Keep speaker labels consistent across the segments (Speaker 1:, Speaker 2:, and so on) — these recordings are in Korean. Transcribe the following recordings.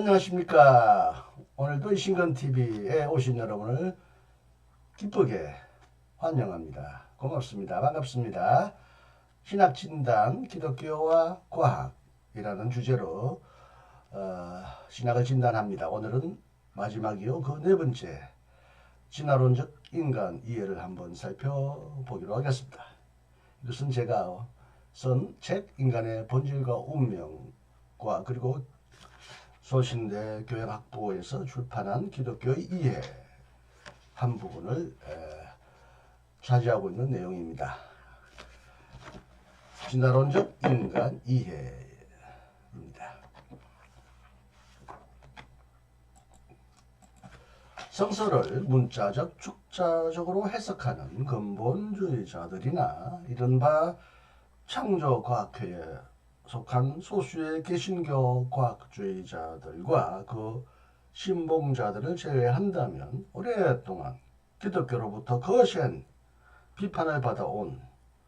Speaker 1: 안녕하십니까. 오늘도 신건TV에 오신 여러분을 기쁘게 환영합니다. 고맙습니다. 반갑습니다. 신학진단, 기독교와 과학이라는 주제로 신학을 진단합니다. 오늘은 마지막이요. 그 네 번째, 진화론적 인간 이해를 한번 살펴보기로 하겠습니다. 이것은 제가 쓴 책 인간의 본질과 운명과 그리고 소신대 교양학부에서 출판한 기독교의 이해 한 부분을 차지하고 있는 내용입니다. 진화론적 인간 이해입니다. 성서를 문자적, 축자적으로 해석하는 근본주의자들이나 이른바 창조과학회에 속한 소수의 개신교 과학주의자들과 그 신봉자들을 제외한다면 오랫동안 기독교로부터 거센 비판을 받아온,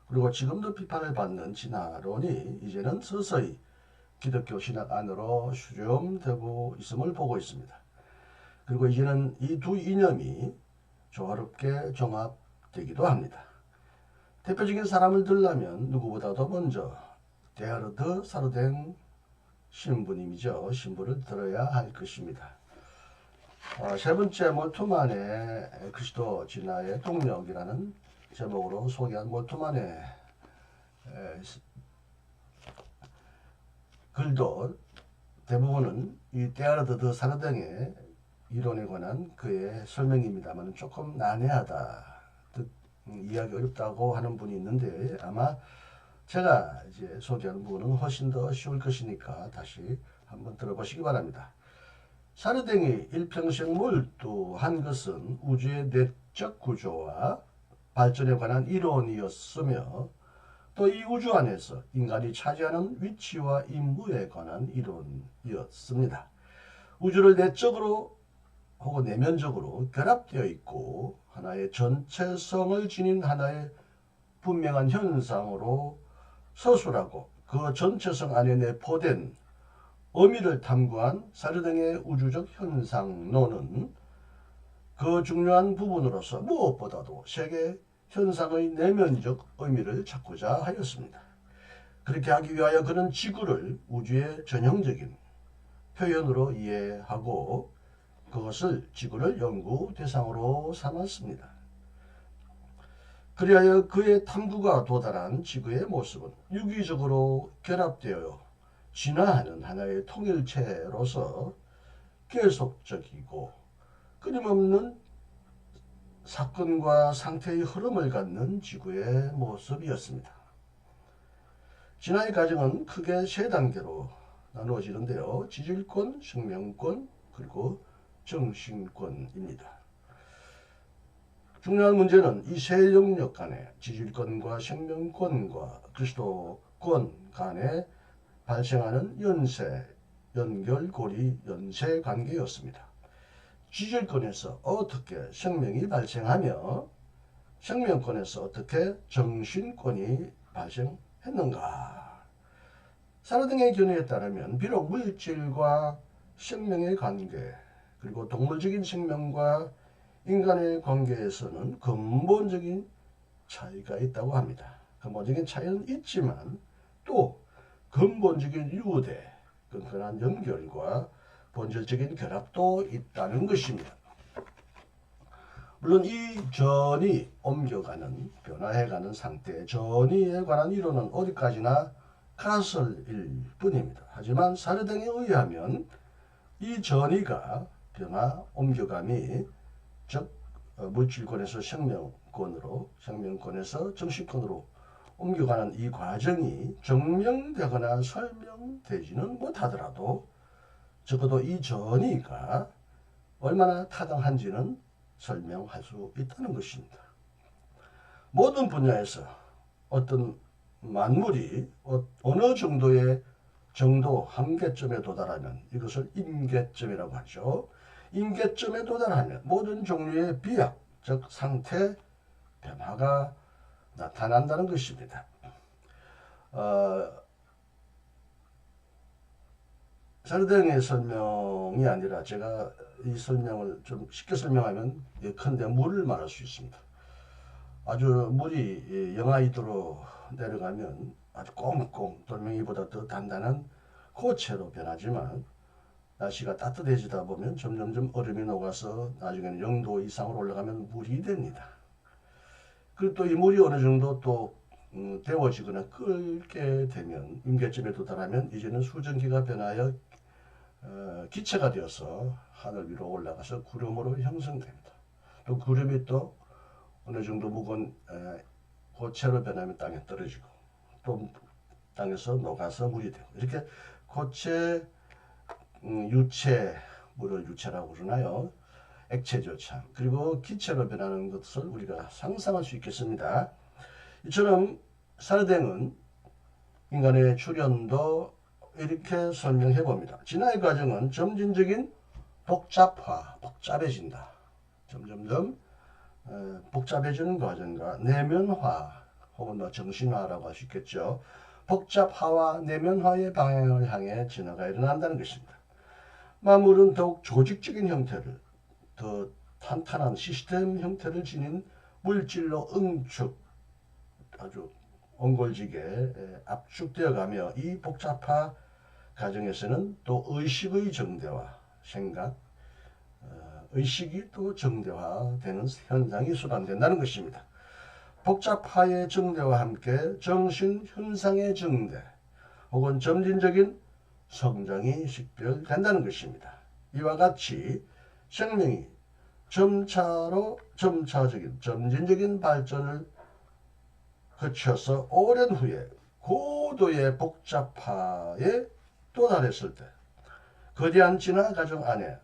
Speaker 1: 그리고 지금도 비판을 받는 진화론이 이제는 서서히 기독교 신학 안으로 수렴되고 있음을 보고 있습니다. 그리고 이제는 이 두 이념이 조화롭게 종합되기도 합니다. 대표적인 사람을 들라면 누구보다도 먼저 데아르드 사르댕 신부님이죠. 신부를 들어야 할 것입니다. 세 번째, 몰트만의 그리스도 진화의 동력이라는 제목으로 소개한 몰트만의 글도 대부분은 이 데아르드 사르댕의 이론에 관한 그의 설명입니다만 조금 난해하다, 이해하기 어렵다고 하는 분이 있는데, 아마 제가 이제 소개하는 부분은 훨씬 더 쉬울 것이니까 다시 한번 들어보시기 바랍니다. 사르댕이 일평생 몰두한 것은 우주의 내적 구조와 발전에 관한 이론이었으며, 또 이 우주 안에서 인간이 차지하는 위치와 임무에 관한 이론이었습니다. 우주를 내적으로 혹은 내면적으로 결합되어 있고 하나의 전체성을 지닌 하나의 분명한 현상으로 서술하고 그 전체성 안에 내포된 의미를 탐구한 사르댕의 우주적 현상론은 그 중요한 부분으로서 무엇보다도 세계 현상의 내면적 의미를 찾고자 하였습니다. 그렇게 하기 위하여 그는 지구를 우주의 전형적인 표현으로 이해하고 그것을 지구를 연구 대상으로 삼았습니다. 그리하여 그의 탐구가 도달한 지구의 모습은 유기적으로 결합되어 진화하는 하나의 통일체로서 계속적이고 끊임없는 사건과 상태의 흐름을 갖는 지구의 모습이었습니다. 진화의 과정은 크게 세 단계로 나누어지는데요. 지질권, 생명권, 그리고 정신권입니다. 중요한 문제는 이 세 영역 간의 지질권과 생명권과 그리스도권 간에 발생하는 연쇄, 연결고리, 연쇄 관계였습니다. 지질권에서 어떻게 생명이 발생하며 생명권에서 어떻게 정신권이 발생했는가. 사르댕의 견해에 따르면 비록 물질과 생명의 관계, 그리고 동물적인 생명과 인간의 관계에서는 근본적인 차이가 있다고 합니다. 근본적인 차이는 있지만 또 근본적인 유대, 끈끈한 연결과 본질적인 결합도 있다는 것입니다. 물론 이 전이 옮겨가는, 변화해가는 상태, 전이에 관한 이론은 어디까지나 가설일 뿐입니다. 하지만 사르댕에 의하면 이 전이가 변화, 옮겨감이 즉 물질권에서 생명권으로, 생명권에서 정신권으로 옮겨가는 이 과정이 증명되거나 설명되지는 못하더라도 적어도 이 전이가 얼마나 타당한지는 설명할 수 있다는 것입니다. 모든 분야에서 어떤 만물이 어느 정도의 정도 한계점에 도달하면 이것을 임계점이라고 하죠. 임계점에 도달하면 모든 종류의 비약, 즉 상태 변화가 나타난다는 것입니다. 사르댕의 설명이 아니라 제가 이 설명을 좀 쉽게 설명하면 예컨대 물을 말할 수 있습니다. 아주 물이 영하이도로 내려가면 아주 꽁꽁 돌멩이보다 더 단단한 고체로 변하지만 날씨가 따뜻해지다 보면 점점점 얼음이 녹아서 나중에는 0도 이상으로 올라가면 물이 됩니다. 그리고 또 이 물이 어느 정도 또 데워지거나 끓게 되면 임계점에 도달하면 이제는 수증기가 변하여 기체가 되어서 하늘 위로 올라가서 구름으로 형성됩니다. 또 구름이 또 어느 정도 무거운 고체로 변하면 땅에 떨어지고 또 땅에서 녹아서 물이 되고 이렇게 고체, 유체, 물을 유체라고 그러나요? 액체죠 참. 그리고 기체로 변하는 것을 우리가 상상할 수 있겠습니다. 이처럼 사르댕은 인간의 출현도 이렇게 설명해 봅니다. 진화의 과정은 점진적인 복잡해진다. 점점점 복잡해지는 과정과 내면화 혹은 정신화라고 할 수 있겠죠. 복잡화와 내면화의 방향을 향해 진화가 일어난다는 것입니다. 만물은 더욱 조직적인 형태를, 더 탄탄한 시스템 형태를 지닌 물질로 아주 옹골지게 압축되어 가며 이 복잡화 과정에서는 또 의식의 정대화, 생각, 의식이 또 정대화되는 현상이 수반된다는 것입니다. 복잡화의 정대와 함께 정신 현상의 정대 혹은 점진적인 성장이 식별된다는 것입니다. 이와 같이 생명이 점진적인 발전을 거쳐서 오랜 후에 고도의 복잡화에 도달했을 때 거대한 진화 과정 안에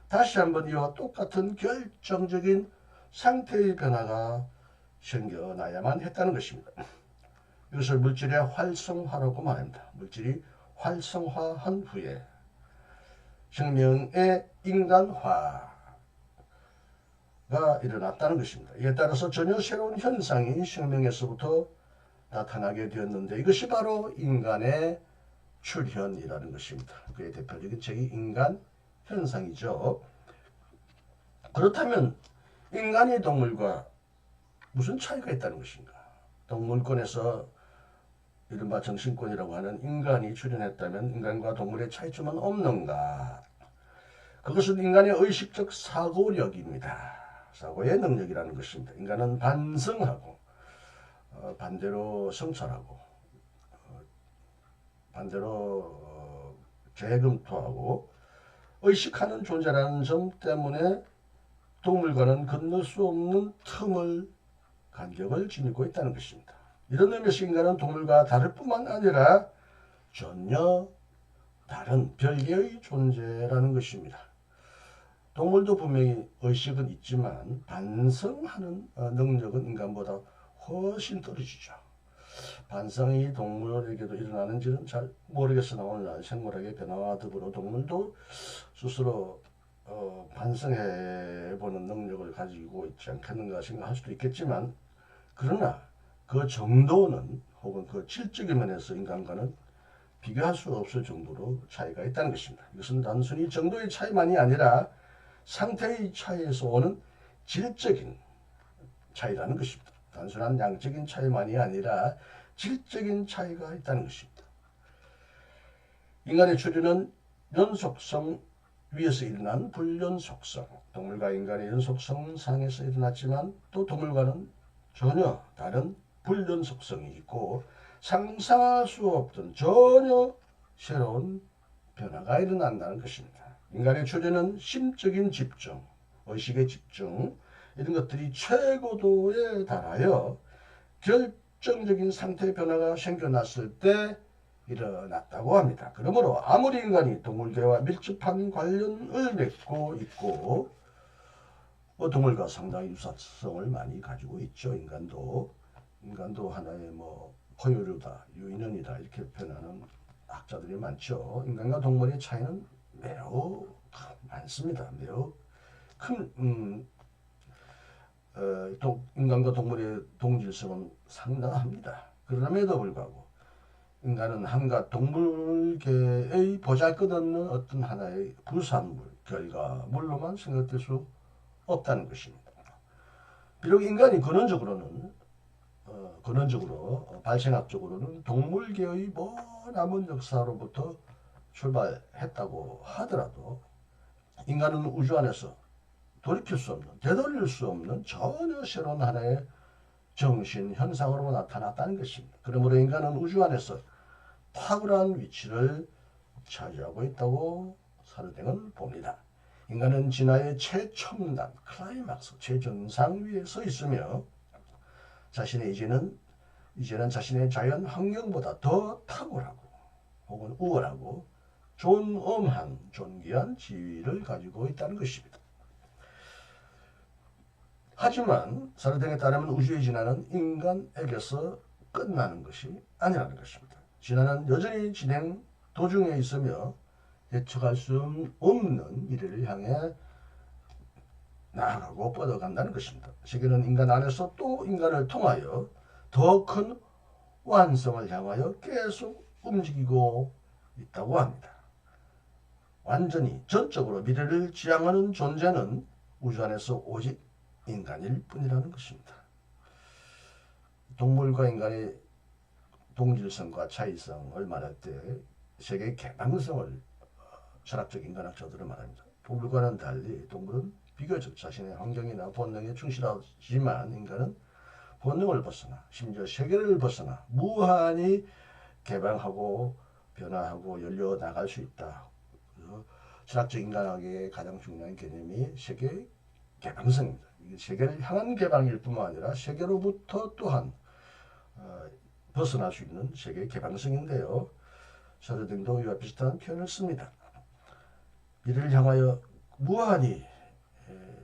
Speaker 1: 다시 한번 이와 똑같은 결정적인 상태의 변화가 생겨나야만 했다는 것입니다. 이것을 물질의 활성화라고 말합니다. 물질이 활성화한 후에 생명의 인간화가 일어났다는 것입니다. 이에 따라서 전혀 새로운 현상이 생명에서부터 나타나게 되었는데 이것이 바로 인간의 출현이라는 것입니다. 그의 대표적인 책이 인간 현상이죠. 그렇다면 인간이 동물과 무슨 차이가 있다는 것인가? 동물권에서 이른바 정신권이라고 하는 인간이 출현했다면 인간과 동물의 차이점은 없는가? 그것은 인간의 의식적 사고력입니다. 사고의 능력이라는 것입니다. 인간은 반성하고 반대로 성찰하고 반대로 재검토하고 의식하는 존재라는 점 때문에 동물과는 건널 수 없는 간격을 지니고 있다는 것입니다. 이런 의미에서 인간은 동물과 다를 뿐만 아니라 전혀 다른 별개의 존재라는 것입니다. 동물도 분명히 의식은 있지만 반성하는 능력은 인간보다 훨씬 떨어지죠. 반성이 동물에게도 일어나는지는 잘 모르겠으나 오늘날 생물학의 변화와 더불어 동물도 스스로 반성해보는 능력을 가지고 있지 않겠는가 생각할 수도 있겠지만 그러나 그 정도는 혹은 그 질적인 면에서 인간과는 비교할 수 없을 정도로 차이가 있다는 것입니다. 이것은 단순히 정도의 차이만이 아니라 상태의 차이에서 오는 질적인 차이라는 것입니다. 단순한 양적인 차이만이 아니라 질적인 차이가 있다는 것입니다. 인간의 출현은 연속성 위에서 일어난 불연속성, 동물과 인간의 연속성상에서 일어났지만 또 동물과는 전혀 다른 불연속성이 있고 상상할 수 없던 전혀 새로운 변화가 일어난다는 것입니다. 인간의 출현은 심적인 집중, 의식의 집중 이런 것들이 최고도에 달하여 결정적인 상태의 변화가 생겨났을 때 일어났다고 합니다. 그러므로 아무리 인간이 동물계와 밀접한 관련을 맺고 있고 동물과 상당히 유사성을 많이 가지고 있죠. 인간도 하나의 포유류다, 유인원이다 이렇게 표현하는 학자들이 많죠. 인간과 동물의 차이는 매우 많습니다. 매우 큰 인간과 동물의 동질성은 상당합니다. 그럼에도 불구하고 인간은 한갓 동물계의 보잘것없는 어떤 하나의 부산물, 결과물로만 생각될 수 없다는 것입니다. 비록 인간이 근원적으로 발생학적으로는 동물계의 머나먼 역사로부터 출발했다고 하더라도 인간은 우주 안에서 돌이킬 수 없는, 되돌릴 수 없는 전혀 새로운 하나의 정신 현상으로 나타났다는 것입니다. 그러므로 인간은 우주 안에서 탁월한 위치를 차지하고 있다고 사르댕은 봅니다. 인간은 진화의 최첨단 클라이막스, 최정상 위에 서 있으며 이제는 자신의 자연 환경보다 더 탁월하고 혹은 우월하고 존엄한 존귀한 지위를 가지고 있다는 것입니다. 하지만 사르댕에 따르면 우주의 진화는 인간에게서 끝나는 것이 아니라는 것입니다. 진화는 여전히 진행 도중에 있으며 예측할 수 없는 미래를 향해 나아가고 뻗어간다는 것입니다. 세계는 인간 안에서 또 인간을 통하여 더 큰 완성을 향하여 계속 움직이고 있다고 합니다. 완전히 전적으로 미래를 지향하는 존재는 우주 안에서 오직 인간일 뿐이라는 것입니다. 동물과 인간의 동질성과 차이성을 말할 때 세계의 개방성을 철학적 인간학자들은 말합니다. 동물과는 달리 동물은 비교적 자신의 환경이나 본능에 충실하지만 인간은 본능을 벗어나 심지어 세계를 벗어나 무한히 개방하고 변화하고 열려 나갈 수 있다. 철학적 인간학의 가장 중요한 개념이 세계의 개방성입니다. 세계를 향한 개방일 뿐만 아니라 세계로부터 또한 벗어날 수 있는 세계의 개방성인데요. 사르댕도 이와 비슷한 표현을 씁니다. 이를 향하여 무한히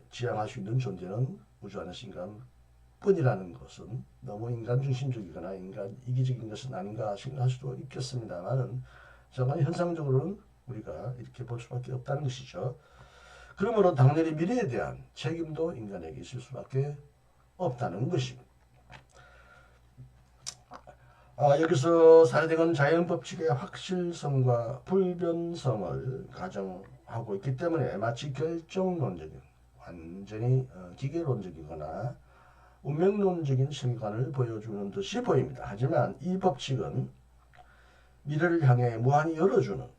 Speaker 1: 지향할 수 있는 존재는 우주 안에서 인간뿐이라는 것은 너무 인간 중심적이거나 인간 이기적인 것은 아닌가 생각할 수도 있겠습니다만 정말 현상적으로는 우리가 이렇게 볼 수밖에 없다는 것이죠. 그러므로 당연히 미래에 대한 책임도 인간에게 있을 수밖에 없다는 것입니다. 여기서 사르댕은 자연법칙의 확실성과 불변성을 가정하고 있기 때문에 마치 결정론적인, 완전히 기계론적이거나 운명론적인 세계관을 보여주는 듯이 보입니다. 하지만 이 법칙은 미래를 향해 무한히 열어주는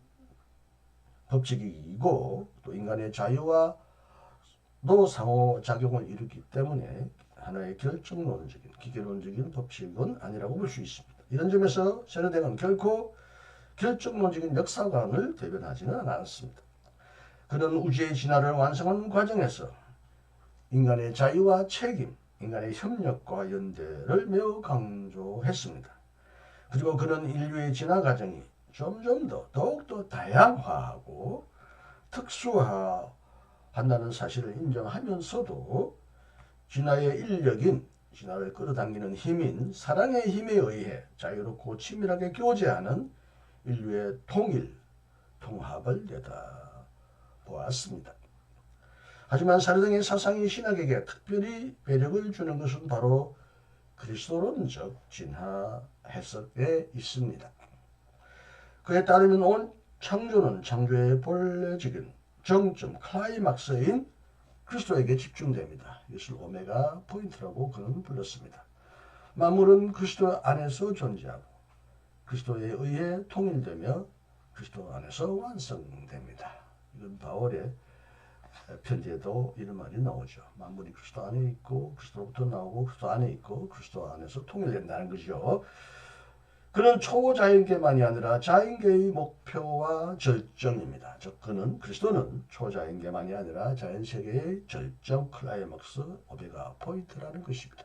Speaker 1: 법칙이고 또 인간의 자유와도 상호작용을 이루기 때문에 하나의 결정론적인, 기계론적인 법칙은 아니라고 볼 수 있습니다. 이런 점에서 사르댕은 결코 결정론적인 역사관을 대변하지는 않습니다. 그는 우주의 진화를 완성하는 과정에서 인간의 자유와 책임, 인간의 협력과 연대를 매우 강조했습니다. 그리고 그는 인류의 진화 과정이 점점 더 더욱더 다양화하고 특수화한다는 사실을 인정하면서도 진화의 인력인, 진화를 끌어당기는 힘인 사랑의 힘에 의해 자유롭고 친밀하게 교제하는 인류의 통합을 내다보았습니다. 하지만 사르댕의 사상이 신학에게 특별히 매력을 주는 것은 바로 그리스도론적 진화 해석에 있습니다. 그에 따르면 온 창조는 창조의 본래적인 정점, 클라이막스인 그리스도에게 집중됩니다. 이것을 오메가 포인트라고 그는 불렀습니다. 만물은 그리스도 안에서 존재하고 그리스도에 의해 통일되며 그리스도 안에서 완성됩니다. 이건 바울의 편지에도 이런 말이 나오죠. 만물이 그리스도 안에 있고 그리스도로부터 나오고 그리스도 안에 있고 그리스도 안에서 통일된다는 거죠. 그는 초자연계만이 아니라 자연계의 목표와 절정입니다. 즉 그리스도는 초자연계만이 아니라 자연세계의 절정, 클라이막스, 오메가 포인트라는 것입니다.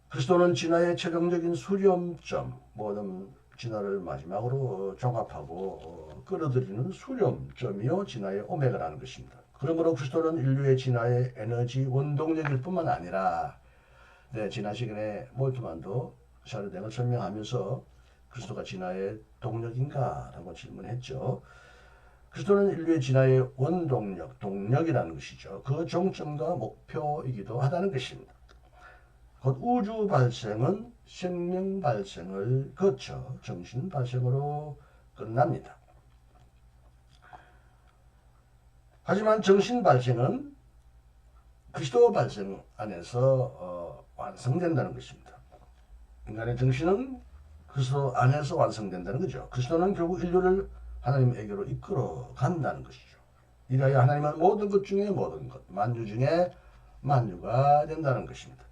Speaker 1: 그리스도는 진화의 최종적인 수렴점, 모든 진화를 마지막으로 종합하고 끌어들이는 수렴점이요 진화의 오메가라는 것입니다. 그러므로 그리스도는 인류의 진화의 에너지 원동력일 뿐만 아니라 지난 시간에 몰트만도 사르댕을 설명하면서 그리스도가 진화의 동력인가? 라고 질문했죠. 그리스도는 인류의 진화의 원동력, 동력이라는 것이죠. 그 종점과 목표이기도 하다는 것입니다. 곧 우주 발생은 생명 발생을 거쳐 정신 발생으로 끝납니다. 하지만 정신 발생은 그리스도 발생 안에서 완성된다는 것입니다. 인간의 정신은 그리스도 안에서 완성된다는 거죠. 그리스도는 결국 인류를 하나님에게로 이끌어 간다는 것이죠. 이라야 하나님은 모든 것 중에 모든 것, 만유 중에 만유가 된다는 것입니다.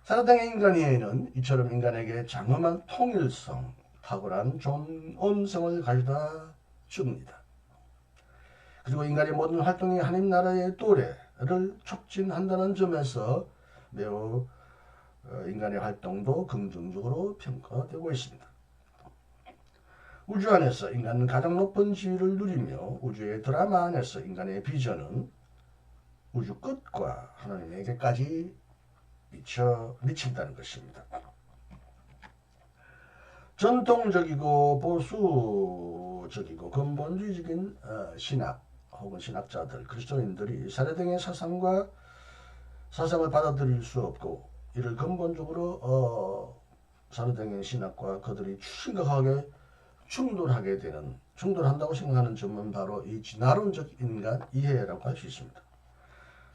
Speaker 1: 사라당의 인간에는 이처럼 인간에게 장엄한 통일성, 탁월한 존엄성을 가져다 줍니다. 그리고 인간의 모든 활동이 하나님 나라의 도래를 촉진한다는 점에서 매우 인간의 활동도 긍정적으로 평가되고 있습니다. 우주 안에서 인간은 가장 높은 지위를 누리며 우주의 드라마 안에서 인간의 비전은 우주 끝과 하나님에게까지 미친다는 것입니다. 전통적이고 보수적이고 근본주의적인 신학 혹은 신학자들, 그리스도인들이 사례등의 사상을 받아들일 수 없고 이를 근본적으로 사례등의 신학과 그들이 심각하게 충돌한다고 생각하는 점은 바로 이 진화론적 인간 이해라고 할 수 있습니다.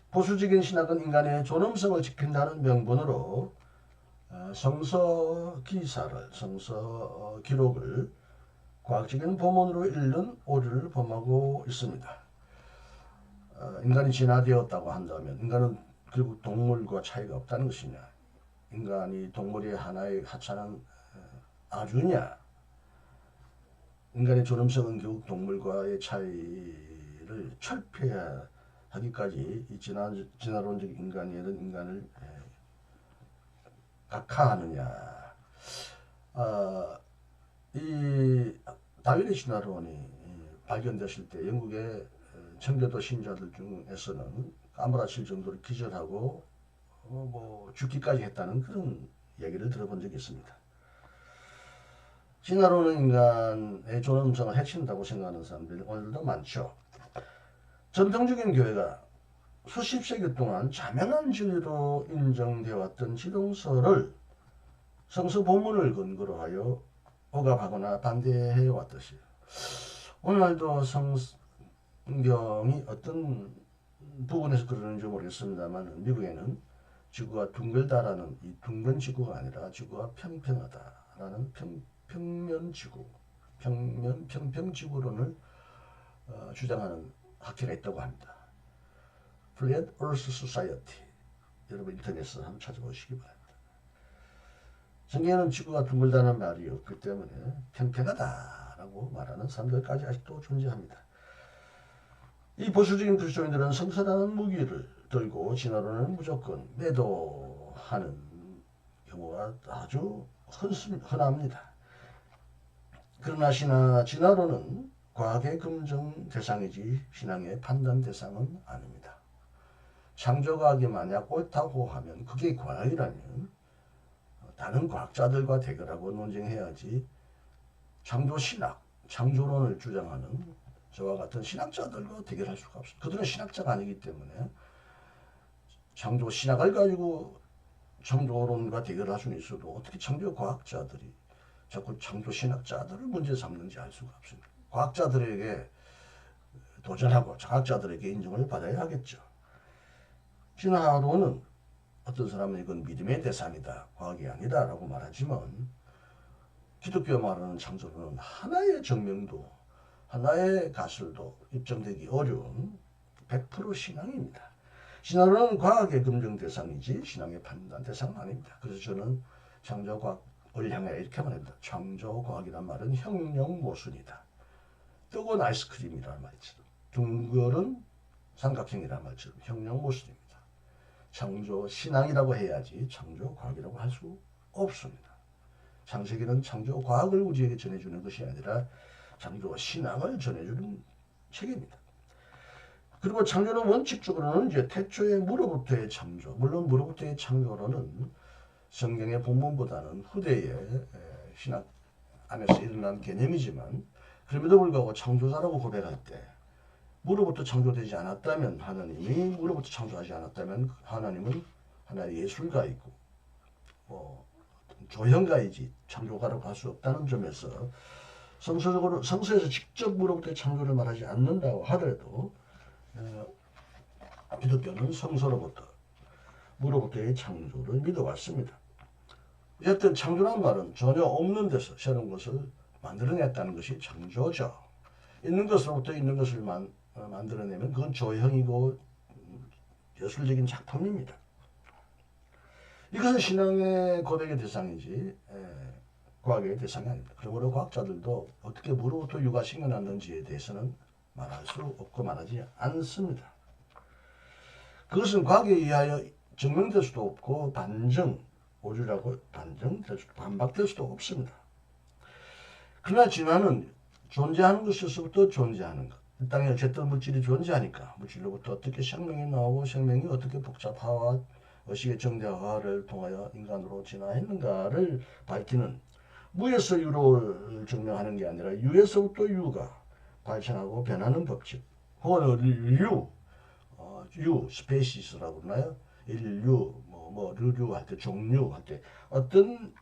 Speaker 1: 보수적인 신학은 인간의 존엄성을 지킨다는 명분으로 성서 기록을 과학적인 보문으로 읽는 오류를 범하고 있습니다. 인간이 진화되었다고 한다면 인간은 결국 동물과 차이가 없다는 것이냐? 인간이 동물의 하나의 하찮은 아주냐? 인간의 존엄성은 결국 동물과의 차이를 철폐하기까지 이 진화론적 인간이든 인간을 각하하느냐? 이 다윈의 진화론이 발견됐을 때 영국의 청교도 신자들 중에서는 까무라칠 정도로 기절하고 죽기까지 했다는 그런 얘기를 들어본 적이 있습니다. 진화론은 인간의 존엄성을 해친다고 생각하는 사람들이 오늘도 많죠. 전통적인 교회가 수십 세기 동안 자명한 진리로 인정되어 왔던 지동서를 성서 본문을 근거로 하여 억압하거나 반대해 왔듯이 오늘날도 성경이 어떤 부분에서 그러는지 모르겠습니다만 미국에는 지구가 둥글다라는 이 둥근 지구가 아니라 지구가 평평하다라는 평면지구, 평평지구론을 주장하는 학회가 있다고 합니다. Flat Earth Society. 여러분 인터넷에서 한번 찾아보시기 바랍니다. 성경에는 지구가 둥글다는 말이 없기 때문에 평평하다라고 말하는 사람들까지 아직도 존재합니다. 이 보수적인 그리스도인들은 성서라는 무기를 들고 진화론을 무조건 매도하는 경우가 아주 흔합니다. 그러나 진화론은 과학의 검증 대상이지 신앙의 판단 대상은 아닙니다. 창조과학이 만약 옳다고 하면 그게 과학이라면 다른 과학자들과 대결하고 논쟁해야지 창조신학, 창조론을 주장하는 저와 같은 신학자들과 대결할 수가 없습니다. 그들은 신학자가 아니기 때문에 창조신학을 가지고 창조론과 대결할 수는 있어도 어떻게 창조과학자들이 자꾸 창조신학자들을 문제 삼는지 알 수가 없습니다. 과학자들에게 도전하고 과학자들에게 인정을 받아야 하겠죠. 진화론은 어떤 사람은 이건 믿음의 대상이다, 과학이 아니다 라고 말하지만 기독교 말하는 창조론은 하나의 정명도, 하나의 가설도 입증되기 어려운 100% 신앙입니다. 진화론은 과학의 검증 대상이지 신앙의 판단 대상은 아닙니다. 그래서 저는 창조과학을 향해 이렇게 말합니다. 창조과학이란 말은 형용모순이다. 뜨거운 아이스크림이란 말이죠. 둥글은 삼각형이란 말처럼 형용모순입니다. 창조신앙이라고 해야지 창조과학이라고 할 수 없습니다. 창세기는 창조과학을 우리에게 전해주는 것이 아니라 창조신앙을 전해주는 책입니다. 그리고 창조는 원칙적으로는 이제 태초의 무로부터의 창조, 물론 무로부터의 창조로는 성경의 본문보다는 후대의 신학 안에서 일어난 개념이지만 그럼에도 불구하고 창조자라고 고백할 때 무로부터 창조되지 않았다면 하나님이 무로부터 창조하지 않았다면 하나님은 하나의 예술가이고 조형가이지 창조가라고 할 수 없다는 점에서 성서에서 직접 무로부터의 창조를 말하지 않는다고 하더라도 기독교는 성서로부터 무로부터의 창조를 믿어왔습니다. 여하튼 창조란 말은 전혀 없는 데서 새로운 것을 만들어냈다는 것이 창조죠. 있는 것으로부터 있는 것을 만들어내면 그건 조형이고 예술적인 작품입니다. 이것은 신앙의 고백의 대상이지 과학의 대상이 아닙니다. 그러므로 과학자들도 어떻게 무로부터 유가 생겨났는지에 대해서는 말할 수 없고 말하지 않습니다. 그것은 과학에 의하여 증명될 수도 없고 오류라고 반박될 수도 없습니다. 그러나 진화는 존재하는 것에서부터 존재하는 것. 이 땅에 어쨌든 물질이 존재하니까 물질로부터 어떻게 생명이 나오고 생명이 어떻게 복잡화와 의식의 정대화를 통하여 인간으로 진화했는가를 밝히는 무에서 유를 증명하는 게 아니라 유에서부터 유가 발생하고 변하는 법칙 혹은 스페시스라고 그러나요? 인류, 류류 할 때, 종류 할 때 어떤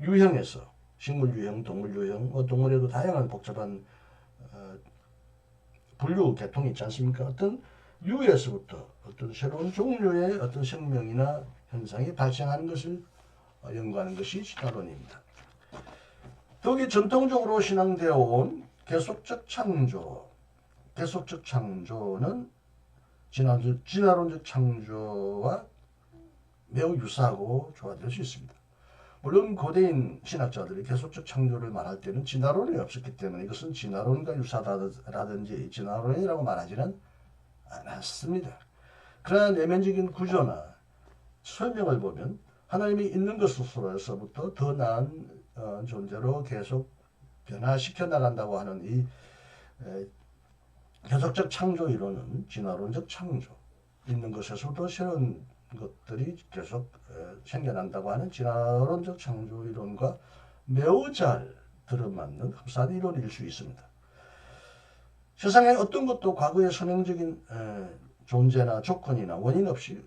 Speaker 1: 유형에서 식물 유형, 동물 유형, 동물에도 다양한 복잡한 분류 계통이 있지 않습니까? 어떤 유에서부터 어떤 새로운 종류의 어떤 생명이나 현상이 발생하는 것을 연구하는 것이 신화론입니다. 더욱이 전통적으로 신앙되어 온 계속적 창조는 진화론적 창조와 매우 유사하고 조화될 수 있습니다. 물론 고대인 신학자들이 계속적 창조를 말할 때는 진화론이 없었기 때문에 이것은 진화론과 유사하다든지 진화론이라고 말하지는 않았습니다. 그러나 내면적인 구조나 설명을 보면 하나님이 있는 것으로서부터 더 나은 존재로 계속 변화시켜 나간다고 하는 이 계속적 창조 이론은 진화론적 창조, 있는 것에서부터 새로운 것들이 계속 생겨난다고 하는 진화론적 창조 이론과 매우 잘 들어맞는 흡사한 이론일 수 있습니다. 세상에 어떤 것도 과거의 선행적인 존재나 조건이나 원인 없이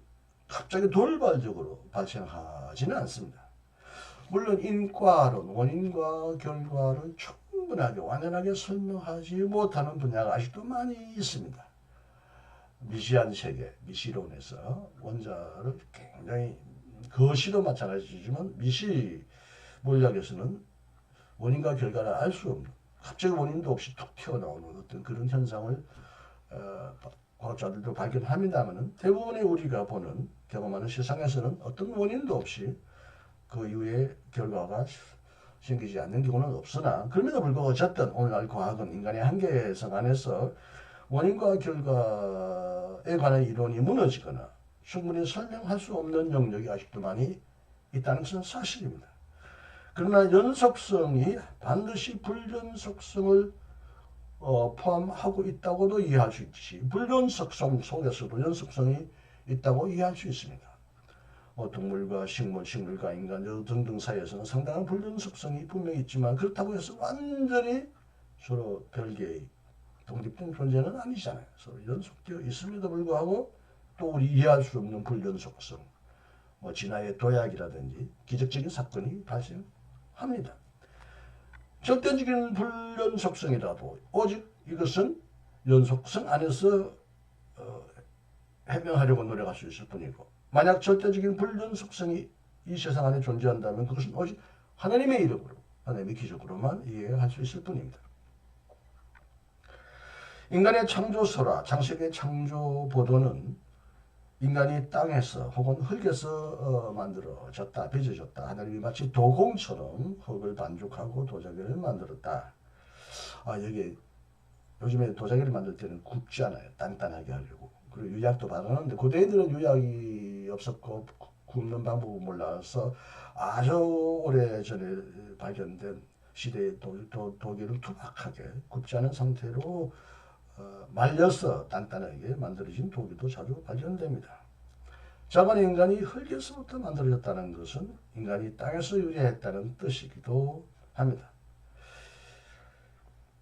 Speaker 1: 갑자기 돌발적으로 발생하지는 않습니다. 물론 인과론, 원인과 결과를 충분하게 완연하게 설명하지 못하는 분야가 아직도 많이 있습니다. 미시한 세계, 미시론에서 원자를 굉장히 거시도 마찬가지지만 미시 물리학에서는 원인과 결과를 알 수 없는 갑자기 원인도 없이 툭 튀어나오는 어떤 그런 현상을 과학자들도 발견합니다만 대부분의 우리가 보는 경험하는 세상에서는 어떤 원인도 없이 그 이후에 결과가 생기지 않는 경우는 없으나 그럼에도 불구하고 어쨌든 오늘날 과학은 인간의 한계성 안에서 원인과 결과에 관한 이론이 무너지거나 충분히 설명할 수 없는 영역이 아직도 많이 있다는 것은 사실입니다. 그러나 연속성이 반드시 불연속성을 포함하고 있다고도 이해할 수 있듯이 불연속성 속에서도 연속성이 있다고 이해할 수 있습니다. 동물과 식물과 인간 등등 사이에서는 상당한 불연속성이 분명히 있지만 그렇다고 해서 완전히 서로 별개의 독립된 존재는 아니잖아요. 서로 연속되어 있음에도 불구하고 또 우리 이해할 수 없는 불연속성, 진화의 도약이라든지 기적적인 사건이 발생합니다. 절대적인 불연속성이라도 오직 이것은 연속성 안에서 해명하려고 노력할 수 있을 뿐이고 만약 절대적인 불연속성이 이 세상 안에 존재한다면 그것은 오직 하나님의 이름으로 하나님의 기적으로만 이해할 수 있을 뿐입니다. 인간의 창조설화, 장세기의 창조 보도는 인간이 땅에서 혹은 흙에서 만들어졌다, 빚어졌다. 하나님이 마치 도공처럼 흙을 반죽하고 도자기를 만들었다. 여기 요즘에 도자기를 만들 때는 굽지 않아요. 단단하게 하려고. 그리고 유약도 바르는데 고대인들은 유약이 없었고 굽는 방법을 몰라서 아주 오래전에 발견된 시대의 도기를 투박하게 굽지 않은 상태로 말려서 단단하게 만들어진 도기도 자주 발견됩니다. 자반 인간이 흙에서부터 만들어졌다는 것은 인간이 땅에서 유래했다는 뜻이기도 합니다.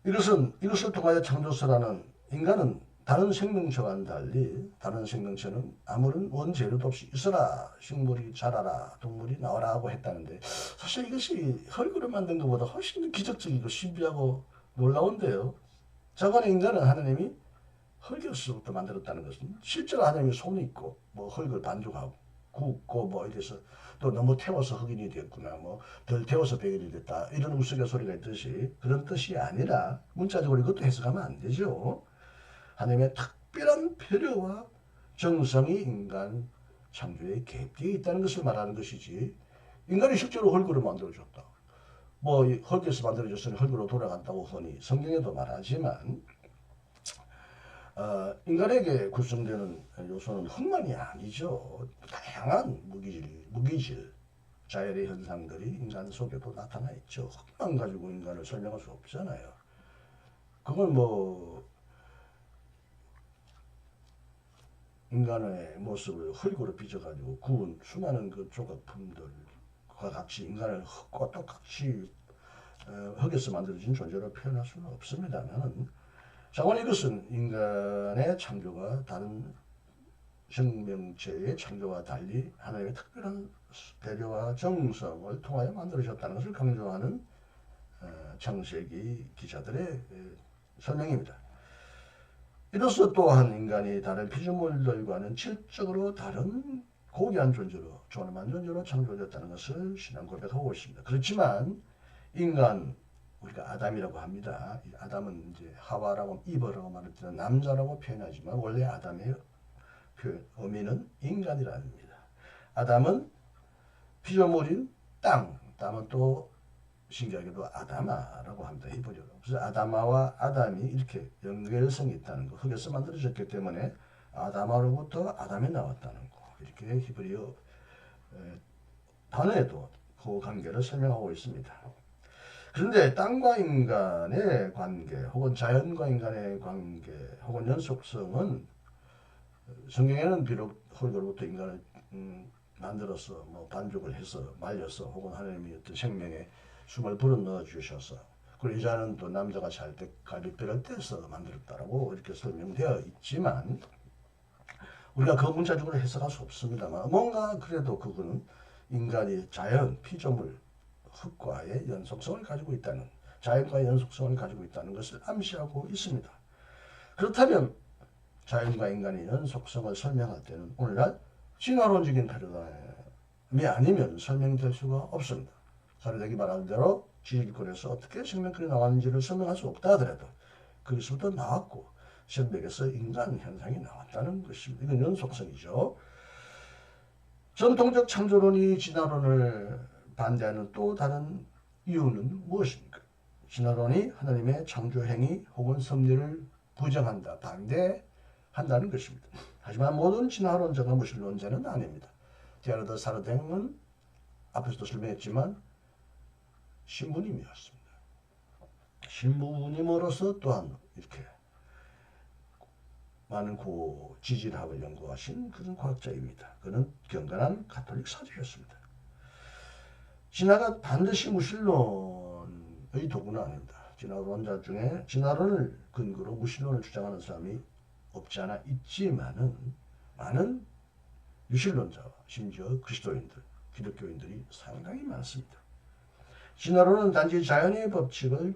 Speaker 1: 이것을 통하여 창조설하는 인간은 다른 생명체와는 달리 다른 생명체는 아무런 원재료도 없이 있어라, 식물이 자라라, 동물이 나와라 하고 했다는데 사실 이것이 흙으로 만든 것보다 훨씬 기적적이고 신비하고 놀라운데요. 자관의 인간은 하나님이 흙에서부터 만들었다는 것은 실제로 하나님의 손이 있고 뭐 흙을 반죽하고 굽고 뭐 이래서 또 너무 태워서 흑인이 됐구나 뭐 덜 태워서 백인이 됐다 이런 우스갯소리가 있듯이 그런 뜻이 아니라 문자적으로 이것도 해석하면 안 되죠. 하나님의 특별한 배려와 정성이 인간 창조에 개입되어 있다는 것을 말하는 것이지 인간이 실제로 흙으로 만들어졌다. 뭐 흙에서 만들어졌으니 흙으로 돌아간다고 흔히 성경에도 말하지만 인간에게 구성되는 요소는 흙만이 아니죠. 다양한 무기질, 자연의 현상들이 인간 속에도 나타나 있죠. 흙만 가지고 인간을 설명할 수 없잖아요. 그걸 뭐 인간의 모습을 흙으로 빚어가지고 구운 수많은 그 조각품들과 같이 인간을 흙과 똑같이 흙에서 만들어진 존재로 표현할 수는 없습니다만 자관 이것은 인간의 창조가 다른 생명체의 창조와 달리 하나님의 특별한 배려와 정성을 통하여 만들어졌다는 것을 강조하는 창세기 기자들의 설명입니다. 이로써 또한 인간이 다른 피조물들과는 질적으로 다른 고귀한 존재로 존엄한 존재로 창조되었다는 것을 신앙 고백하고 있습니다. 그렇지만 인간 우리가 아담이라고 합니다. 아담은 이제 하와라고 이브라고 말할 때는 남자라고 표현하지만 원래 아담의 의미는 인간이랍니다. 아담은 피조물인 땅은 또 신기하게도 아다마라고 합니다. 히브리어로. 그래서 아다마와 아담이 이렇게 연결성이 있다는 거. 흙에서 만들어졌기 때문에 아다마로부터 아담이 나왔다는 거. 이렇게 히브리어 단어에도 그 관계를 설명하고 있습니다. 그런데 땅과 인간의 관계 혹은 자연과 인간의 관계 혹은 연속성은 성경에는 비록 흙으로부터 인간을 만들어서 뭐 반죽을 해서 말려서 혹은 하나님이 어떤 생명에 숨을 불어넣어 주셔서 그리고 여자는 또 남자가 잘 때 갈비뼈를 떼서 만들었다라고 이렇게 설명되어 있지만 우리가 그 문자적으로 해석할 수 없습니다만 뭔가 그래도 그거는 인간이 자연, 피조물, 흙과의 연속성을 가지고 있다는 자연과의 연속성을 가지고 있다는 것을 암시하고 있습니다. 그렇다면 자연과 인간의 연속성을 설명할 때는 오늘날 진화론적인 패러다임이 아니면 설명될 수가 없습니다. 사례되기 말한 대로 지질권에서 어떻게 생명권이 나왔는지를 설명할 수 없다 하더라도 거기서부터 나왔고 신백에서 인간 현상이 나왔다는 것입니다. 이건 연속성이죠. 전통적 창조론이 진화론을 반대하는 또 다른 이유는 무엇입니까? 진화론이 하나님의 창조행위 혹은 섭리를 부정한다, 반대한다는 것입니다. 하지만 모든 진화론자가 무신론자는 아닙니다. 데아르드 사르댕은 앞에서도 설명했지만 신부님이었습니다. 신부님으로서 또한 이렇게 많은 지질학을 연구하신 그런 과학자입니다. 그는 경건한 가톨릭 사제였습니다. 진화가 반드시 무신론의 도구는 아닙니다. 진화론자 중에 진화론을 근거로 무신론을 주장하는 사람이 없지 않아 있지만은 많은 유신론자와 심지어 그리스도인들, 기독교인들이 상당히 많습니다. 진화론은 단지 자연의 법칙을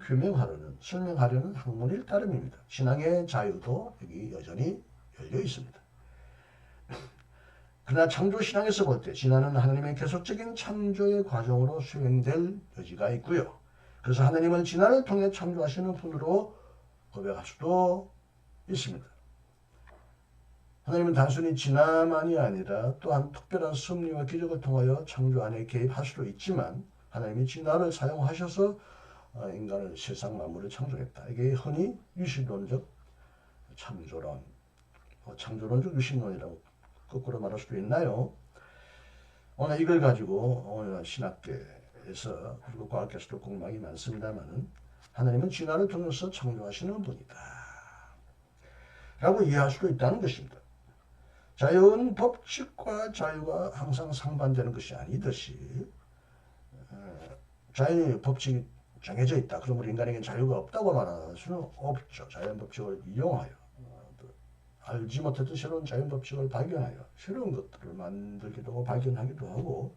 Speaker 1: 설명하려는 학문일 따름입니다. 신앙의 자유도 여기 여전히 열려 있습니다. 그러나 창조신앙에서 볼 때 진화는 하나님의 계속적인 창조의 과정으로 수행될 여지가 있고요. 그래서 하나님은 진화를 통해 창조하시는 분으로 고백할 수도 있습니다. 하나님은 단순히 진화만이 아니라 또한 특별한 섭리와 기적을 통하여 창조 안에 개입할 수도 있지만 하나님이 진화를 사용하셔서 인간을 세상 만물을 창조했다. 이게 흔히 유신론적 창조론, 창조론적 유신론이라고 거꾸로 말할 수도 있나요? 오늘 이걸 가지고 오늘 신학계에서 그리고 과학계에서도 공방이 많습니다만 하나님은 진화를 통해서 창조하시는 분이다 라고 이해할 수도 있다는 것입니다. 자연 법칙과 자유가 항상 상반되는 것이 아니듯이 자연의 법칙이 정해져 있다. 그러므로 인간에게는 자유가 없다고 말할 수는 없죠. 자연 법칙을 이용하여 알지 못했던 새로운 자연 법칙을 발견하여 새로운 것들을 만들기도 하고 발견하기도 하고,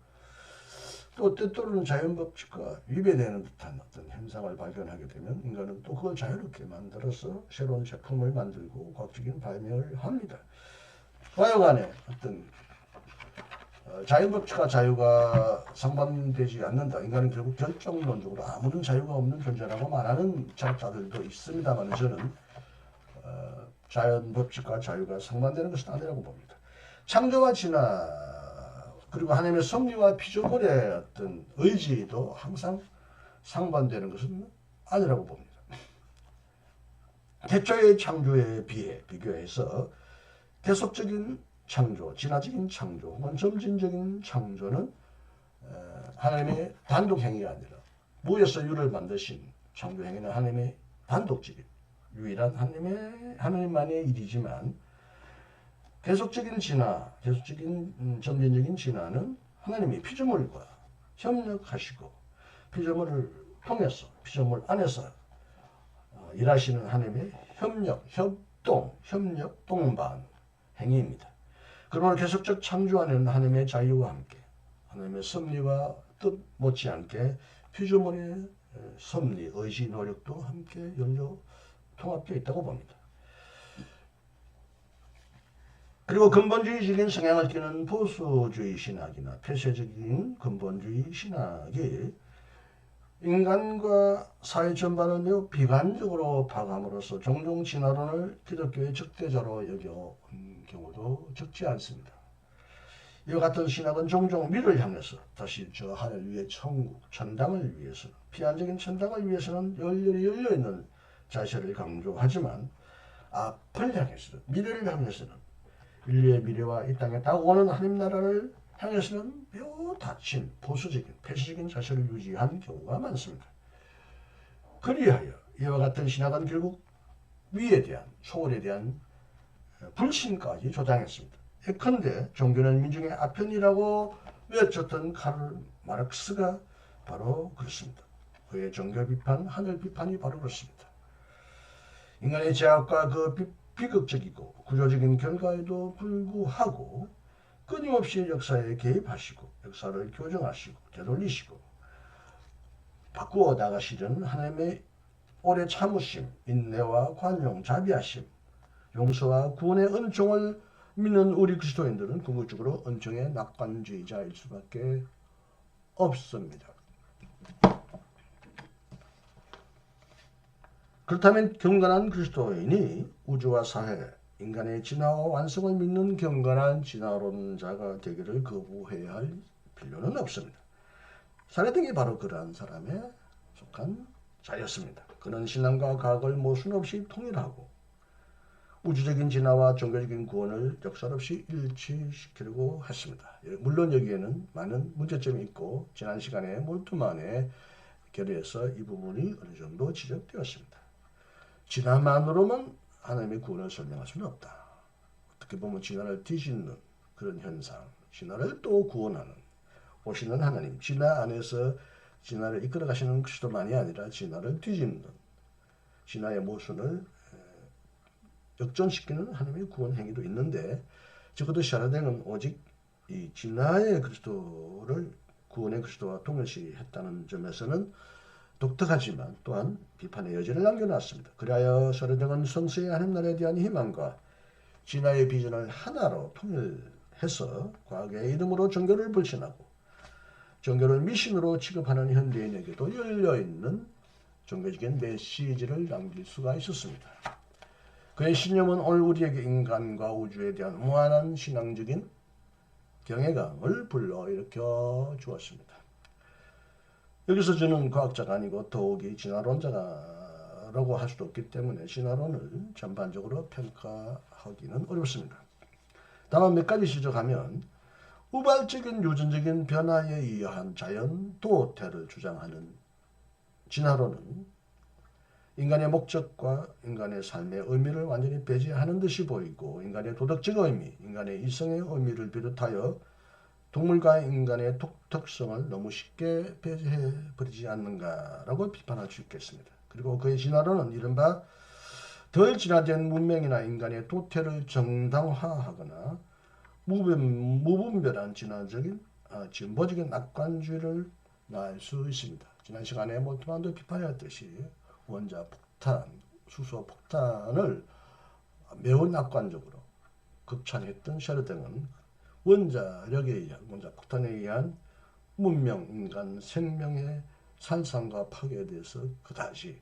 Speaker 1: 또 때때로는 자연 법칙과 위배되는 듯한 어떤 현상을 발견하게 되면 인간은 또 그걸 자유롭게 만들어서 새로운 제품을 만들고 과학적인 발명을 합니다. 하여간에 어떤 자연 법칙과 자유가 상반되지 않는다. 인간은 결국 결정론적으로 아무런 자유가 없는 존재라고 말하는 철학자들도 있습니다만, 저는 자연 법칙과 자유가 상반되는 것은 아니라고 봅니다. 창조와 진화, 그리고 하나님의 섭리와 피조물의 어떤 의지도 항상 상반되는 것은 아니라고 봅니다. 태초의 창조에 비교해서 계속적인 창조, 진화적인 창조, 혹은 점진적인 창조는 하나님의 단독 행위가 아니라 무에서 유를 만드신 창조 행위는 하나님의 단독적인 유일한 하나님만의 일이지만, 계속적인 진화, 계속적인 점진적인 진화는 하나님이 피조물과 협력하시고 피조물을 통해서 피조물 안에서 일하시는 하나님의 협력, 동반 행위입니다. 그러나 계속적 창조 안에는 하나님의 자유와 함께 하나님의 섭리와 뜻 못지않게 피조물의 섭리, 의지, 노력도 함께 연료 통합되어 있다고 봅니다. 그리고 근본주의적인 성향을 띠는 보수주의 신학이나 폐쇄적인 근본주의 신학이 인간과 사회 전반을 매우 비관적으로 파악함으로써 종종 진화론을 기독교의 적대자로 여겨온 경우도 적지 않습니다. 이와 같은 신학은 종종 미를 향해서 다시 저 하늘 위의 천국, 천당을 위해서, 피안적인 천당을 위해서는 열렬히 열려있는 자세를 강조하지만, 앞을 향해서는, 미래를 향해서는, 인류의 미래와 이 땅에 다가오는 하나님 나라를 향해서는 매우 닫힌 보수적인 폐쇄적인 자세를 유지한 경우가 많습니다. 그리하여 이와 같은 신학은 결국 위에 대한, 소울에 대한 불신까지 조장했습니다. 예컨대 종교는 민중의 아편이라고 외쳤던 카를 마르크스가 바로 그렇습니다. 그의 종교 비판, 하늘 비판이 바로 그렇습니다. 인간의 제약과 그 비극적이고 구조적인 결과에도 불구하고 끊임없이 역사에 개입하시고 역사를 교정하시고 되돌리시고 바꾸어 나가시려는 하나님의 오래 참으심, 인내와 관용, 자비하심, 용서와 구원의 은총을 믿는 우리 그리스도인들은 궁극적으로 은총의 낙관주의자일 수밖에 없습니다. 그렇다면 경건한 그리스도인이 우주와 사회, 인간의 진화와 완성을 믿는 경건한 진화론자가 되기를 거부해야 할 필요는 없습니다. 사례등이 바로 그러한 사람에 속한 자였습니다. 그는 신앙과 과학을 모순 없이 통일하고 우주적인 진화와 종교적인 구원을 역설 없이 일치시키려고 했습니다. 물론 여기에는 많은 문제점이 있고 지난 시간에 몰두만에 결의해서 이 부분이 어느 정도 지적되었습니다. 진화만으로만 하나님의 구원을 설명할 수는 없다. 어떻게 보면 진화를 뒤집는 그런 현상, 진화를 또 구원하는 오시는 하나님, 진화 안에서 진화를 이끌어 가시는 그리스도만이 아니라 진화를 뒤집는, 진화의 모순을 역전시키는 하나님의 구원 행위도 있는데, 적어도 샤르댕은 오직 이 진화의 그리스도를 구원의 그리스도와 동일시했다는 점에서는 독특하지만 또한 비판의 여지를 남겨놨습니다. 그리하여 샤르댕은 성서의 하나님 나라에 대한 희망과 진화의 비전을 하나로 통일해서 과거의 이름으로 종교를 불신하고 종교를 미신으로 취급하는 현대인에게도 열려있는 종교적인 메시지를 남길 수가 있었습니다. 그의 신념은 오늘 우리에게 인간과 우주에 대한 무한한 신앙적인 경외감을 불러일으켜 주었습니다. 여기서 저는 과학자가 아니고 더욱이 진화론자라고 할 수도 없기 때문에 진화론을 전반적으로 평가하기는 어렵습니다. 다만 몇 가지 지적하면, 우발적인 유전적인 변화에 의한 자연 도태를 주장하는 진화론은 인간의 목적과 인간의 삶의 의미를 완전히 배제하는 듯이 보이고, 인간의 도덕적 의미, 인간의 이성의 의미를 비롯하여 동물과 인간의 독특성을 너무 쉽게 배제해버리지 않는가라고 비판할 수 있겠습니다. 그리고 그의 진화론은 이른바 덜 진화된 문명이나 인간의 도태를 정당화하거나 무분별한 진화적인 진보적인 낙관주의를 낳을 수 있습니다. 지난 시간에 몰트만도 비판했듯이 원자 폭탄, 수소 폭탄을 매우 낙관적으로 극찬했던 셰르댕은 원자력에 의한, 원자 폭탄에 의한 문명, 인간 생명의 산산과 파괴에 대해서 그다지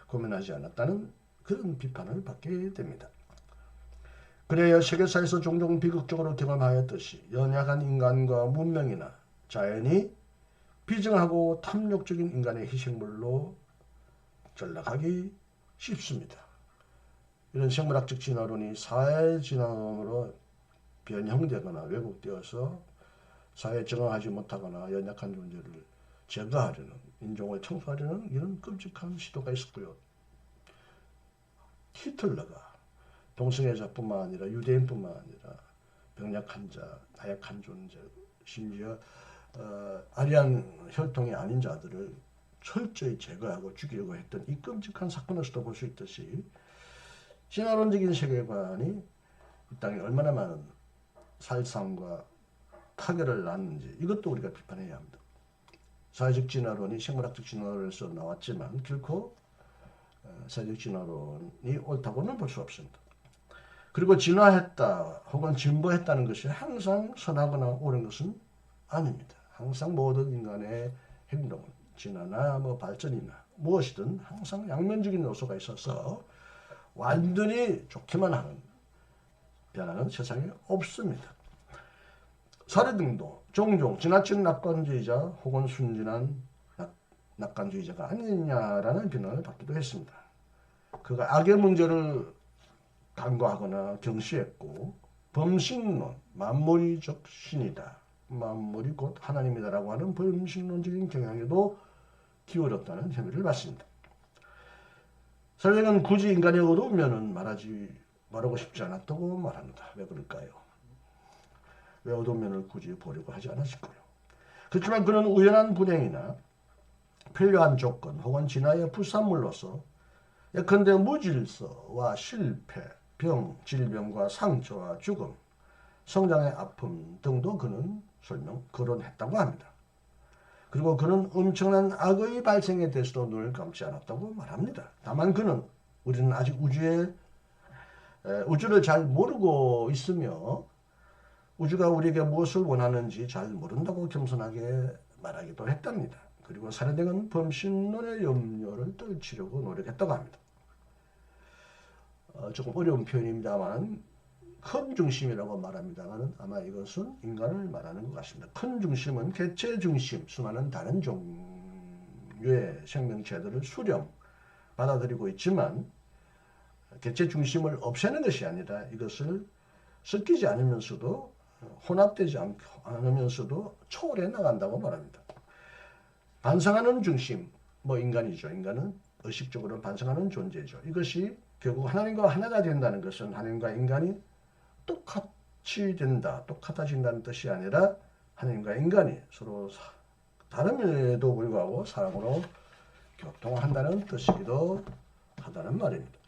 Speaker 1: 고민하지 않았다는 그런 비판을 받게 됩니다. 그래야 세계사에서 종종 비극적으로 경험하였듯이 연약한 인간과 문명이나 자연이 비정하고 탐욕적인 인간의 희생물로 전락하기 쉽습니다. 이런 생물학적 진화론이 사회 진화론으로 변형되거나 왜곡되어서 사회에 적응하지 못하거나 연약한 존재를 제거하려는, 인종을 청소하려는 이런 끔찍한 시도가 있었고요. 히틀러가 동성애자뿐만 아니라 유대인뿐만 아니라 병약 환자, 나약한 존재, 심지어 아리안 혈통이 아닌 자들을 철저히 제거하고 죽이려고 했던 이 끔찍한 사건에서도 볼 수 있듯이 진화론적인 세계관이 이 땅에 얼마나 많은 살상과 파괴를 낳았는지 이것도 우리가 비판해야 합니다. 사회적 진화론이 생물학적 진화론에서 나왔지만 결코 사회적 진화론이 옳다고는 볼 수 없습니다. 그리고 진화했다 혹은 진보했다는 것이 항상 선하거나 옳은 것은 아닙니다. 항상 모든 인간의 행동은 진화나 발전이나 무엇이든 항상 양면적인 요소가 있어서 완전히 좋게만 하는 변화는 세상에 없습니다. 사례등도 종종 지나친 낙관주의자 혹은 순진한 낙관주의자가 아니냐라는 비난을 받기도 했습니다. 그가 악의 문제를 간과하거나 경시했고 범신론, 만물이 즉 신이다, 만물이 곧 하나님이다라고 하는 범신론적인 경향에도 기울었다는 혐의를 받습니다. 설령은 굳이 인간의 어두운 면은 말하고 싶지 않았다고 말합니다. 왜 그럴까요? 왜 어두운 면을 굳이 보려고 하지 않았을까요? 그렇지만 그는 우연한 불행이나 필요한 조건 혹은 진화의 부산물로서 예컨대 무질서와 실패, 병, 질병과 상처와 죽음, 성장의 아픔 등도 그는 거론했다고 합니다. 그리고 그는 엄청난 악의 발생에 대해서도 눈을 감지 않았다고 말합니다. 다만 우리는 아직 우주를 잘 모르고 있으며 우주가 우리에게 무엇을 원하는지 잘 모른다고 겸손하게 말하기도 했답니다. 그리고 사례등은 범신론의 염려를 떨치려고 노력했다고 합니다. 조금 어려운 표현입니다만 큰 중심이라고 말합니다만 아마 이것은 인간을 말하는 것 같습니다. 큰 중심은 개체 중심, 수많은 다른 종류의 생명체들을 수렴 받아들이고 있지만 개체 중심을 없애는 것이 아니라 이것을 섞이지 않으면서도 혼합되지 않으면서도 초월해 나간다고 말합니다. 반성하는 중심, 인간이죠. 인간은 의식적으로 반성하는 존재죠. 이것이 결국 하나님과 하나가 된다는 것은 하나님과 인간이 똑같이 된다, 똑같아진다는 뜻이 아니라 하나님과 인간이 서로 다름에도 불구하고 사랑으로 교통한다는 뜻이기도 하다는 말입니다.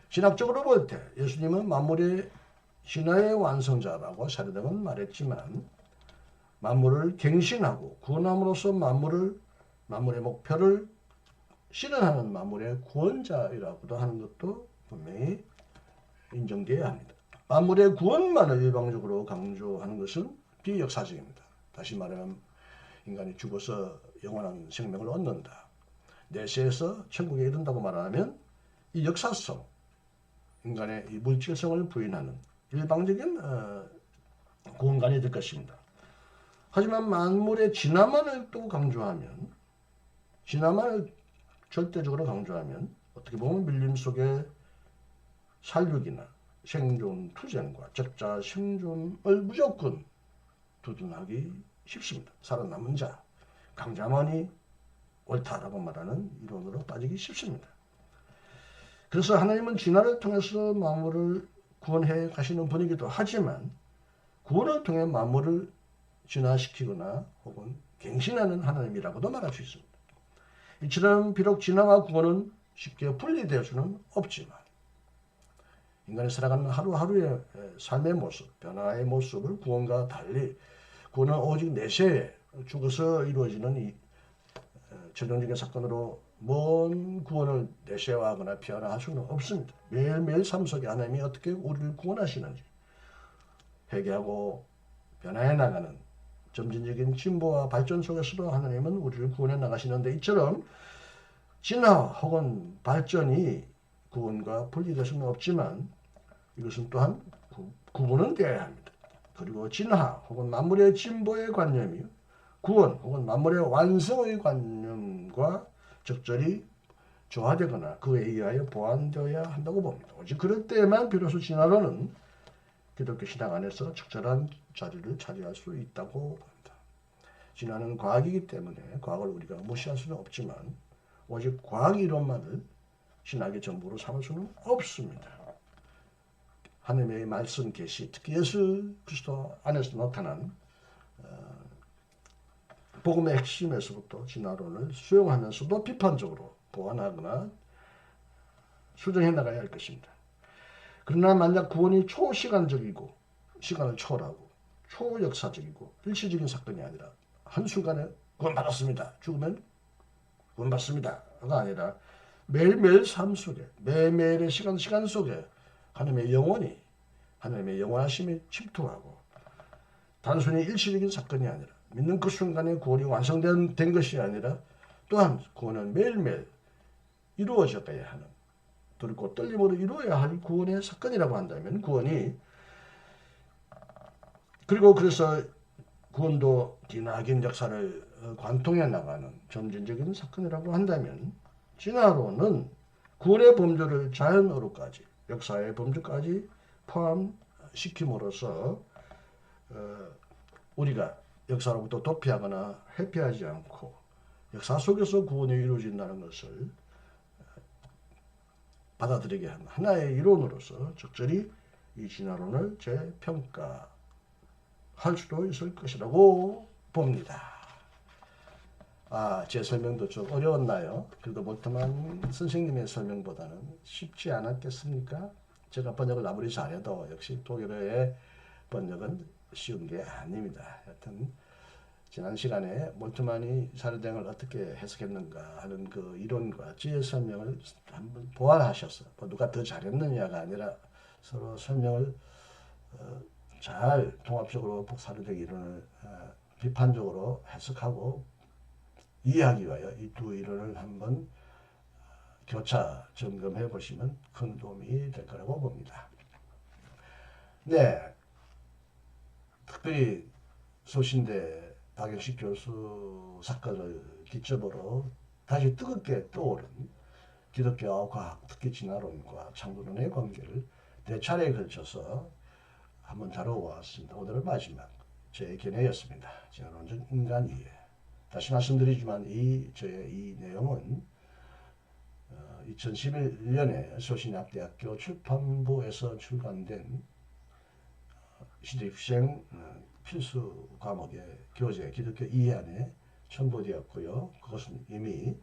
Speaker 1: 신학적으로 볼 때 예수님은 만물의 신화의 완성자라고 샤르등은 말했지만 만물을 갱신하고 구원함으로써 만물의 목표를 실현하는 만물의 구원자이라고도 하는 것도 분명히 인정되어야 합니다. 만물의 구원만을 일방적으로 강조하는 것은 비역사적입니다. 다시 말하면 인간이 죽어서 영원한 생명을 얻는다, 내세에서 천국에 이른다고 말하면 이 역사성, 인간의 이 물질성을 부인하는 일방적인 구원관이 될 것입니다. 하지만 만물의 진화만을 또 강조하면, 진화만을 절대적으로 강조하면 어떻게 보면 밀림 속에 살육이나 생존 투쟁과 적자 생존을 무조건 두둔하기 쉽습니다. 살아남은 자, 강자만이 옳다라고 말하는 이론으로 빠지기 쉽습니다. 그래서 하나님은 진화를 통해서 만물을 구원해 가시는 분이기도 하지만 구원을 통해 만물을 진화시키거나 혹은 갱신하는 하나님이라고도 말할 수 있습니다. 이처럼 비록 진화와 구원은 쉽게 분리될 수는 없지만 인간이 살아가는 하루하루의 삶의 모습, 변화의 모습을 구원과 달리 구원은 오직 내세에 죽어서 이루어지는 이 전형적인 사건으로 먼 구원을 내세화하거나 변화할 수는 없습니다. 매일매일 삶 속에 하나님이 어떻게 우리를 구원하시는지 회개하고 변화해 나가는 점진적인 진보와 발전 속에서도 하나님은 우리를 구원해 나가시는데 이처럼 진화 혹은 발전이 구원과 분리될 수는 없지만 이것은 또한 구분은 되어야 합니다. 그리고 진화 혹은 만물의 진보의 관념이 구원 혹은 만물의 완성의 관념과 적절히 조화되거나 그에 의하여 보완되어야 한다고 봅니다. 오직 그럴 때만 비로소 진화론은 기독교 신앙 안에서 적절한 자리를 차지할 수 있다고 봅니다. 진화는 과학이기 때문에 과학을 우리가 무시할 수는 없지만 오직 과학 이론만을 신학의 전부로 삼을 수는 없습니다. 하나님의 말씀 계시, 특히 예수 그리스도 안에서 나타난 복음의 핵심에서부터 진화론을 수용하면서도 비판적으로 보완하거나 수정해 나가야 할 것입니다. 그러나 만약 구원이 초시간적이고 시간을 초월하고 초역사적이고 일시적인 사건이 아니라 한순간에 구원받았습니다. 죽으면 구원받습니다가 아니라 매일매일 삶 속에 매일매일의 시간 속에 하나님의 영원하심이 침투하고 단순히 일시적인 사건이 아니라 믿는 그 순간에 구원이 완성된 것이 아니라 또한 구원은 매일매일 이루어져야 하는 두렵고 떨림으로 이루어야 할 구원의 사건이라고 한다면 구원이 그리고 그래서 구원도 기나긴 역사를 관통해 나가는 점진적인 사건이라고 한다면 진화론은 구원의 범주를 자연어로까지 역사의 범주까지 포함시킴으로써 우리가 역사로부터 도피하거나 회피하지 않고 역사 속에서 구원이 이루어진다는 것을 받아들이게 하는 하나의 이론으로서 적절히 이 진화론을 재평가할 수도 있을 것이라고 봅니다. 제 설명도 좀 어려웠나요? 그래도 몰트만 선생님의 설명보다는 쉽지 않았겠습니까? 제가 번역을 아무리 잘해도 역시 독일어의 번역은 쉬운 게 아닙니다. 하여튼 지난 시간에 몰트만이 사르댕을 어떻게 해석했는가 하는 그 이론과 지혜 설명을 한번 보완하셔서 누가 더 잘했느냐가 아니라 서로 설명을 잘 통합적으로 사르댕 이론을 비판적으로 해석하고 이해하기 위하여 이 두 이론을 한번 교차 점검해 보시면 큰 도움이 될 거라고 봅니다. 네, 특별히 소신대 박영식 교수 사건을 기점으로 다시 뜨겁게 떠오른 기독교와 과학, 특히 진화론과 창조론의 관계를 네 차례에 걸쳐서 한번 다뤄보았습니다. 오늘은 마지막 제 견해였습니다. 진화론적 인간 이해. 다시 말씀드리지만 저의 이 내용은 2011년에 소신대학교 출판부에서 출간된 시대육생 필수 과목의 교재 기독교 이해안에 첨부되었고요. 그것은 이미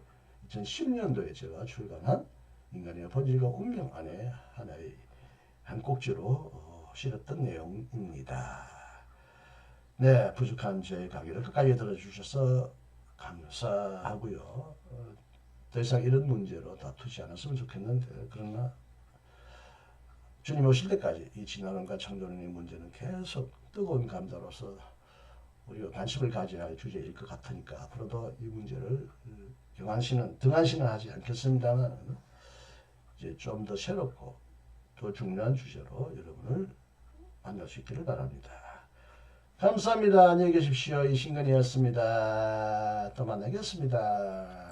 Speaker 1: 2010년도에 제가 출간한 인간의 본질과 운명 안에 하나의 한 꼭지로 실었던 내용입니다. 네, 부족한 제 강의를 끝까지 들어주셔서 감사하고요. 더 이상 이런 문제로 다투지 않았으면 좋겠는데 그러나 주님 오실 때까지 이 진화론과 창조론의 문제는 계속 뜨거운 감자로서 우리가 관심을 가져야 할 주제일 것 같으니까 앞으로도 이 문제를 등한시는 하지 않겠습니다만 이제 좀 더 새롭고 더 중요한 주제로 여러분을 만날 수 있기를 바랍니다. 감사합니다. 안녕히 계십시오. 이신근이었습니다. 또 만나겠습니다.